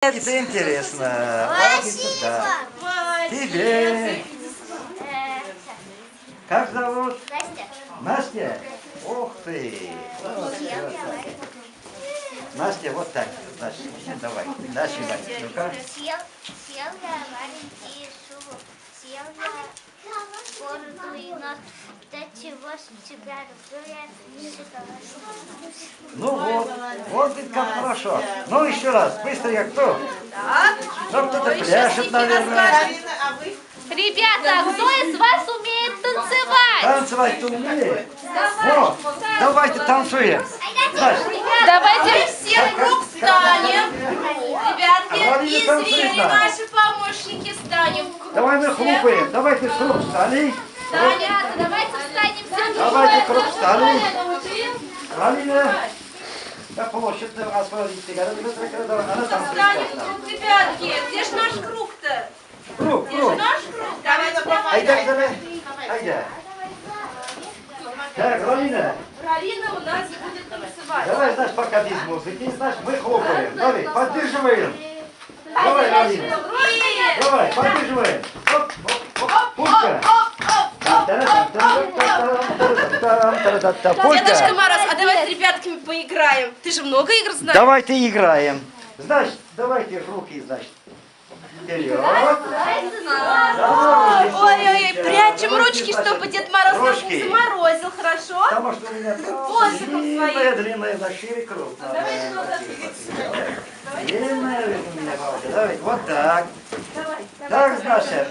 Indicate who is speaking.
Speaker 1: Это интересно.
Speaker 2: Спасибо.
Speaker 1: Тебе. Как зовут?
Speaker 2: Настя.
Speaker 1: Настя? Ух ты. Настя, вот так. Настя, давай. Настя, ну-ка.
Speaker 2: Съел я маленький шубу, съел я бороду и нос. До чего с тебя люблю я
Speaker 1: Ну вот ведь как хорошо. Ну еще раз, быстро я кто? Ну кто-то пляшет, наверное.
Speaker 3: Ребята, кто из вас умеет танцевать?
Speaker 1: Танцевать-то умеет? Вот, давайте танцуем.
Speaker 3: Давайте
Speaker 4: Все в круг встанем. Ребятки, и звери, наши помощники, встанем в круг.
Speaker 1: Давай мы хлопаем, давайте в круг встали.
Speaker 3: Ребята, давайте встанем все.
Speaker 1: Давайте в круг встали. Галина. Да площадь освободите. Она там
Speaker 4: Встанем в круг, ребятки. Где ж наш круг-то?
Speaker 1: Круг,
Speaker 4: Где ж
Speaker 1: круг.
Speaker 4: наш круг? Давайте
Speaker 1: Айда,
Speaker 4: помогать.
Speaker 1: давай. Айда. Так, Галина.
Speaker 4: Ралина у нас будет танцевать.
Speaker 1: Давай, знаешь, пока без музыки, знаешь, мы хлопаем. Давай, поддерживаем. Давай, Галина. Давай, поддерживаем. Оп, оп, оп, пулька.
Speaker 4: Дедушка
Speaker 1: Пулька.
Speaker 4: Мороз, а давай с ребятками поиграем. Ты же много игр знаешь.
Speaker 1: Давайте играем. Значит, давайте руки, значит. Вперед.
Speaker 4: Ой-ой-ой, прячем ручки, чтобы Дед Мороз нас не
Speaker 1: Ручки.
Speaker 4: заморозил, хорошо?
Speaker 1: Потому что у меня длинная, длинная, на шире крупная. Длинная у меня, Володя. Давайте, вот так. Так, значит.